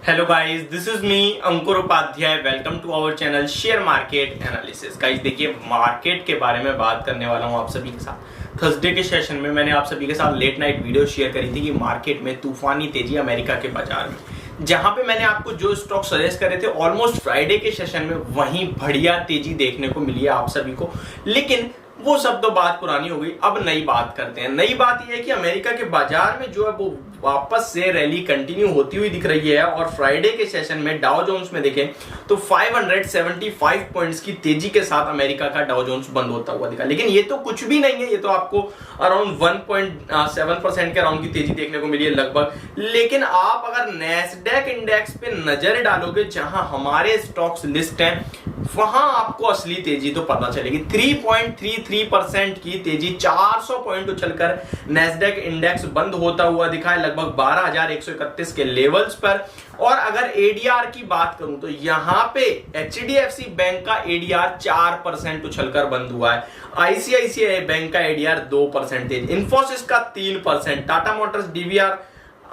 Hello guys, this is me Ankur Upadhyay. Welcome to our channel share market analysis. Guys देखिए, market के बारे में बात करने वाला हूं आप सभी के साथ। थर्सडे के सेशन में मैंने आप सभी के साथ लेट नाइट वीडियो शेयर करी थी कि मार्केट में तूफानी तेजी अमेरिका के बाजार में, जहां पे मैंने आपको जो स्टॉक सजेस्ट करे थे ऑलमोस्ट फ्राइडे के सेशन में वहीं बढ़िया तेजी देखने को मिली है आप सभी को। लेकिन वो सब तो बात पुरानी हो गई, अब नई बात करते हैं। नई बात यह है कि अमेरिका के बाजार में जो है वो वापस से रैली कंटिन्यू होती हुई दिख रही है और फ्राइडे के सेशन में डाउ जोन्स में देखें तो 575 पॉइंट्स की तेजी के साथ अमेरिका का डाउ जोन्स बंद होता हुआ दिखा। लेकिन ये तो कुछ भी नहीं है, ये तो आपको अराउंड 1.7% के अराउंड की तेजी देखने को मिली है लगभग। लेकिन आप अगर नैस्डैक इंडेक्स पे नजर डालोगे जहां हमारे स्टॉक्स लिस्ट हैं, वहां आपको असली तेजी तो पता चलेगी। 3.33% की तेजी, 400 पॉइंट उछलकर नैस्डैक इंडेक्स बंद होता हुआ दिखा है लगभग 12,131 के लेवल्स पर। और अगर एडीआर की बात करूं तो यहां पे एचडीएफसी बैंक का एडीआर 4% उछलकर बंद हुआ है, आईसीआईसीआई बैंक का एडीआर 2% तेज, इंफोसिस का 3%, टाटा मोटर्स डीवीआर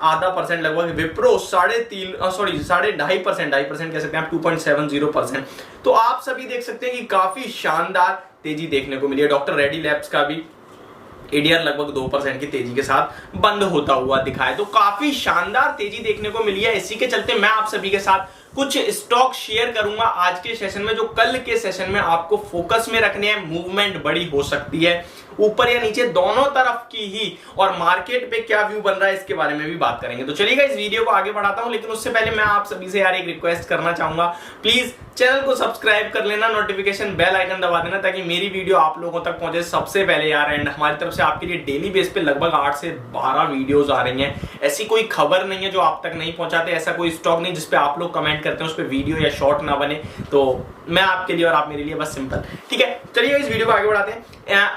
आधा परसेंट लगभग, विप्रो 2.5% कह सकते हैं आप, 2.70%। तो आप सभी देख सकते हैं कि काफी शानदार तेजी देखने को मिली है। डॉक्टर रेड्डी लैब्स का भी एडीआर लगभग 2% की तेजी के साथ बंद होता हुआ दिखा है। तो काफी शानदार तेजी देखने को मिली है। इसी के चलते मैं आप सभी के साथ कुछ स्टॉक शेयर करूंगा आज के सेशन में, जो कल के सेशन में आपको फोकस में रखने हैं। मूवमेंट बड़ी हो सकती है, ऊपर या नीचे दोनों तरफ की ही, और मार्केट पे क्या व्यू बन रहा है इसके बारे में भी बात करेंगे। तो चलिएगा इस वीडियो को आगे बढ़ाता हूं, लेकिन उससे पहले मैं आप सभी से यार एक रिक्वेस्ट करना चाहूंगा, प्लीज चैनल को सब्सक्राइब कर लेना, नोटिफिकेशन बेल आइकन दबा देना ताकि मेरी वीडियो आप लोगों तक पहुंचे सबसे पहले यार। एंड हमारी तरफ से आपके लिए डेली बेस पे लगभग 8 से 12 वीडियोस आ रही हैं। ऐसी कोई खबर नहीं है जो आप तक नहीं पहुंचाते, ऐसा कोई स्टॉक नहीं जिसपे आप लोग कमेंट करते हैं उस पर वीडियो या शॉर्ट ना बने। तो मैं आपके लिए और आप मेरे लिए बस सिंपल, ठीक है। चलिए इस वीडियो को आगे बढ़ाते हैं।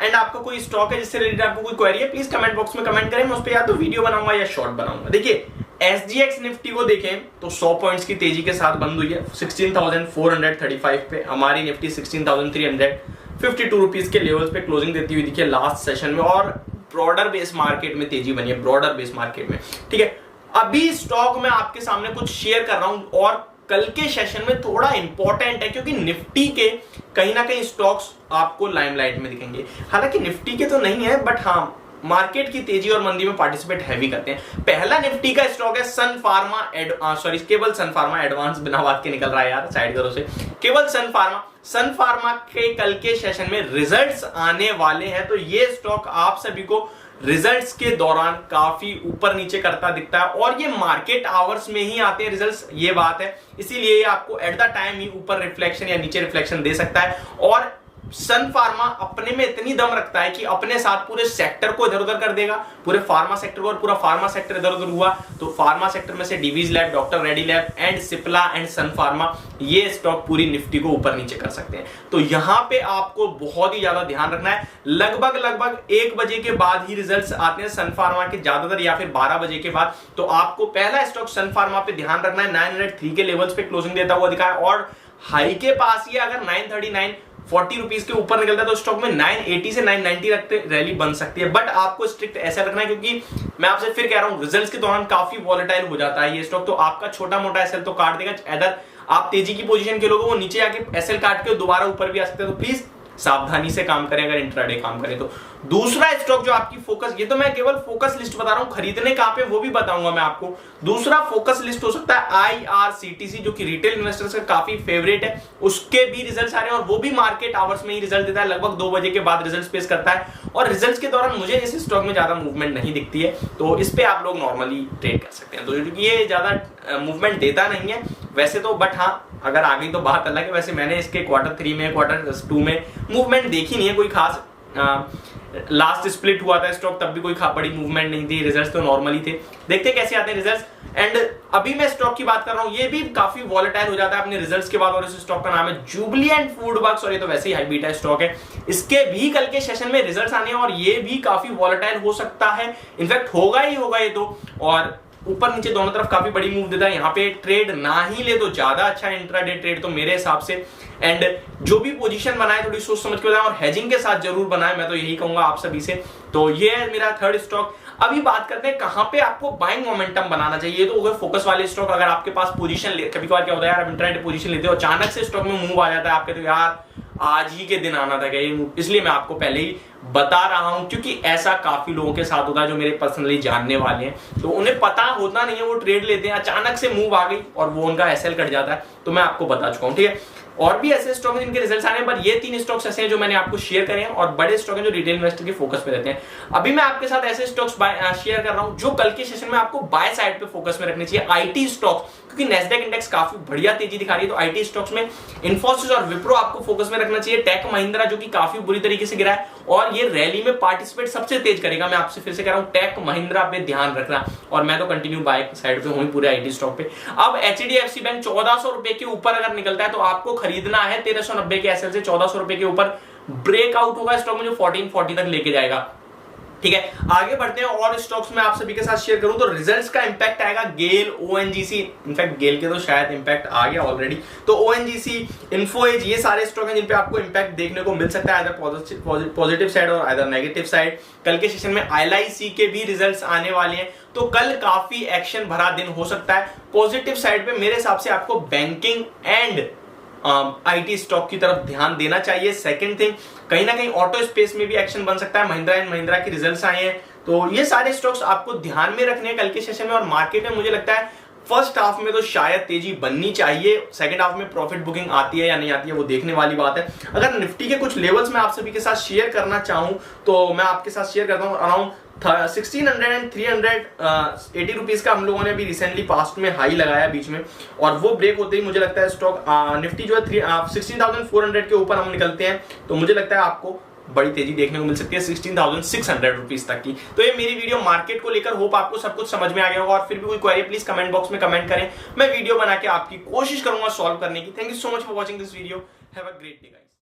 एंड आपको कोई स्टॉक है जिससे रिलेटेड आपको कोई क्वेरी है, प्लीज कमेंट बॉक्स में कमेंट करें, मैं उस पर या तो वीडियो बनाऊंगा या शॉर्ट बनाऊंगा। देखिए एसजीएक्स निफ्टी को देखें तो 100 पॉइंट्स की तेजी के साथ बंद हुई है 16,435 पे। हमारी निफ्टी 16,352 रुपीज के लेवल्स पे क्लोजिंग देती हुई दिखी है लास्ट सेशन में, और ब्रॉडर बेस मार्केट में तेजी बनी है, ब्रॉडर बेस मार्केट में, ठीक है। अभी स्टॉक में आपके सामने कुछ शेयर कर रहा हूं और कल के सेशन में थोड़ा इंपॉर्टेंट है क्योंकि निफ्टी के कहीं ना कहीं स्टॉक्स आपको लाइमलाइट में दिखेंगे। हालांकि निफ्टी के तो नहीं है, बट हाँ मार्केट की तेजी और मंदी में पार्टिसिपेट हैवी करते हैं। पहला निफ्टी का स्टॉक है सन फार्मा केवल सन फार्मा एडवांस, बिना बात के निकल रहा है यार, साइड करो से, केवल सन फार्मा। सन फार्मा के कल के सेशन में रिजल्ट्स आने वाले हैं, तो ये स्टॉक आप सभी को रिजल्ट्स के दौरान काफी ऊपर नीचे करता दिखता है, और ये मार्केट आवर्स में ही आते हैं रिजल्ट्स, ये बात है। इसीलिए ये आपको एट द टाइम ही ऊपर रिफ्लेक्शन या नीचे रिफ्लेक्शन दे सकता है। और सन फार्मा अपने में इतनी दम रखता है कि अपने साथ पूरे सेक्टर को इधर उधर कर देगा, पूरे फार्मा सेक्टर को, और पूरा फार्मा सेक्टर इधर उधर हुआ तो फार्मा सेक्टर में से Divi's lab, doctor Reddy lab and Cipla and Sun Pharma, ये स्टॉक पूरी निफ्टी को ऊपर नीचे कर सकते हैं। तो यहां पे आपको बहुत ही ज्यादा ध्यान रखना है। लगभग 1 बजे के बाद ही रिजल्ट्स आते हैं सन फार्मा के, ज्यादातर या फिर 12 बजे के बाद। तो आपको पहला स्टॉक सन फार्मा पे ध्यान रखना है। 903 के लेवल्स पे क्लोजिंग देता हुआ दिखा है, और हाई के पास ही अगर 939-40 रुपीज के ऊपर निकलता है तो स्टॉक में 980 से 990 रखते रैली बन सकती है। बट आपको स्ट्रिक्ट ऐसा रखना है क्योंकि मैं आपसे फिर कह रहा हूं रिजल्ट्स के दौरान काफी वॉलेटाइल हो जाता है ये स्टॉक, तो आपका छोटा मोटा एसएल तो काट देगा। अगर आप तेजी की पोजीशन के लोगों वो नीचे आके एसएल काट के दोबारा ऊपर भी आ सकते हैं, तो प्लीज सावधानी से काम करें अगर इंट्राडे काम करें तो। दूसरा स्टॉक जो आपकी फोकस, ये तो मैं केवल फोकस लिस्ट बता रहा हूं, खरीदने कहां पे वो भी बताऊंगा मैं आपको। दूसरा फोकस लिस्ट हो सकता है आईआरसीटीसी, जो कि रिटेल इन्वेस्टर्स का काफी फेवरेट है। उसके भी रिजल्ट्स आ रहे हैं और वो भी मार्केट आवर्स में ही रिजल्ट देता है, लगभग 2 बजे के बाद रिजल्ट पेश करता है, और रिजल्ट्स के दौरान मुझे इस स्टॉक में ज्यादा मूवमेंट नहीं दिखती है, तो इस पे आप लोग नॉर्मली ट्रेड कर सकते हैं। तो ये ज्यादा मूवमेंट देता नहीं है वैसे तो, बट हाँ अगर आ गई तो बात अलग है। वैसे मैंने इसके Q3 में, Q2 में मूवमेंट देखी नहीं है कोई खास। लास्ट स्प्लिट हुआ था स्टॉक, तब भी कोई बड़ी मूवमेंट नहीं थी, रिजल्ट्स तो नॉर्मली थे। देखते कैसे आते हैं रिजल्ट्स। एंड अभी मैं स्टॉक की बात कर रहा हूं, ये भी काफी वॉलेटाइल हो जाता है अपने रिजल्ट्स के बाद, और इस स्टॉक का नाम है जुबिलिएंट फूडवर्क्स, और ये तो वैसे ही हाई बीटा स्टॉक है। इसके भी कल के सेशन में रिजल्ट्स आने हैं और ये भी काफी वॉलेटाइल हो सकता है, इनफैक्ट होगा ही होगा ये तो, और ऊपर नीचे दोनों तरफ काफी बड़ी मूव देता है। यहाँ पे ट्रेड ना ही ले तो ज्यादा अच्छा है इंट्राडे ट्रेड तो मेरे हिसाब से। एंड जो भी पोजीशन बनाए थोड़ी सोच समझ के बनाए और हेजिंग के साथ जरूर बनाए, मैं तो यही कहूंगा आप सभी से। तो ये है मेरा थर्ड स्टॉक। अभी बात करते हैं कहां पे आपको बाइंग मोमेंटम बनाना चाहिए। तो अगर फोकस वाले स्टॉक, अगर आपके पास पोजीशन कभी कभार क्या होता है यार, आप इंट्राडे पोजीशन लेते हो, अचानक से स्टॉक में मूव आ जाता है आपके, तो यार आज ही के दिन आना था क्या ये मूव, इसलिए मैं आपको पहले ही बता रहा हूं, क्योंकि ऐसा काफी लोगों के साथ होता है जो मेरे पर्सनली जानने वाले हैं, तो उन्हें पता होता नहीं है, वो ट्रेड लेते हैं, अचानक से मूव आ गई और वो उनका एसएल कट जाता है। तो मैं आपको बता चुका हूं, ठीक है। और भी ऐसे स्टॉक हैं जिनके रिजल्ट्स आने हैं, पर ये 3 स्टॉक्स ऐसे हैं जो मैंने आपको शेयर करे हैं, और बड़े स्टॉक हैं जो रिटेल इन्वेस्टर के फोकस पे रहते हैं। अभी मैं आपके साथ ऐसे स्टॉक्स शेयर कर रहा हूं जो कल के सेशन में आपको बाय साइड पे फोकस में रखने चाहिए। आईटी स्टॉक्स, क्योंकि नेस्डैक इंडेक्स काफी बढ़िया तेजी दिखा रही है, तो आईटी स्टॉक्स में इन्फोसिस और विप्रो आपको फोकस में रखना चाहिए। टेक महिंद्रा जो कि काफी बुरी तरीके से गिरा है और ये रैली में पार्टिसिपेट सबसे तेज करेगा, मैं आपसे फिर से कह रहा हूं, टेक महिंद्रा पे ध्यान रखना। और मैं तो कंटिन्यू बाय साइड पे हूं पूरे आईटी स्टॉक पे। अब एचडीएफसी बैंक 1400 रुपए के ऊपर अगर निकलता है तो आपको खरीदना है 1390 के एसएल से 1400 रुपए के ऊपर ब्रेकआउट होगा स्टॉक में, जो 1440 तक लेके जाएगा, ठीक है। आगे बढ़ते हैं और स्टॉक्स में आप सभी के साथ शेयर करूं तो रिजल्ट्स का इंपैक्ट आएगा गेल, ओएनजीसी, इनफैक्ट गेल के तो शायद इंपैक्ट आ गया ऑलरेडी, तो ओएनजीसी, इन्फोएज, ये सारे स्टॉक हैं जिन पे आपको इंपैक्ट देखने को मिल सकता है, आइदर पॉजिटिव साइड और आइदर नेगेटिव साइड। कल के सेशन में एलआईसी के भी रिजल्ट्स आने वाले हैं, तो कल काफी एक्शन भरा दिन हो सकता है। पॉजिटिव साइड पे मेरे हिसाब से आपको बैंकिंग एंड आईटी स्टॉक की तरफ ध्यान देना चाहिए। सेकंड थिंग, कहीं ना कहीं ऑटो स्पेस में भी एक्शन बन सकता है, महिंद्रा एंड महिंद्रा के रिजल्ट्स आए हैं, तो ये सारे स्टॉक्स आपको ध्यान में रखने हैं कल के सेशन में। और मार्केट में मुझे लगता है फर्स्ट हाफ में तो शायद तेजी बननी चाहिए, सेकंड हाफ में प्रॉफिट बुकिंग आती है या नहीं आती है वो देखने वाली बात है। अगर निफ्टी के कुछ लेवल्स मैं आप सभी के साथ शेयर करना चाहूं तो मैं आपके साथ शेयर करता हूं अराउंड 1600 एंड 380 रुपीज का हम लोगों ने अभी रिसेंटली पास्ट में हाई लगाया बीच में, और वो ब्रेक होते ही मुझे लगता है स्टॉक निफ्टी जो है 16,400 के ऊपर हम निकलते हैं, तो मुझे लगता है आपको बड़ी तेजी देखने को मिल सकती है 16,600 रुपीज तक की। तो ये मेरी वीडियो मार्केट को लेकर, होप आपको सब कुछ समझ में आ गया होगा, और फिर भी कोई क्वेरी प्लीज कमेंट बॉक्स में कमेंट करें, मैं वीडियो बना के आपकी कोशिश करूंगा सॉल्व करने की। Thank you so much for watching this video, have a great day guys.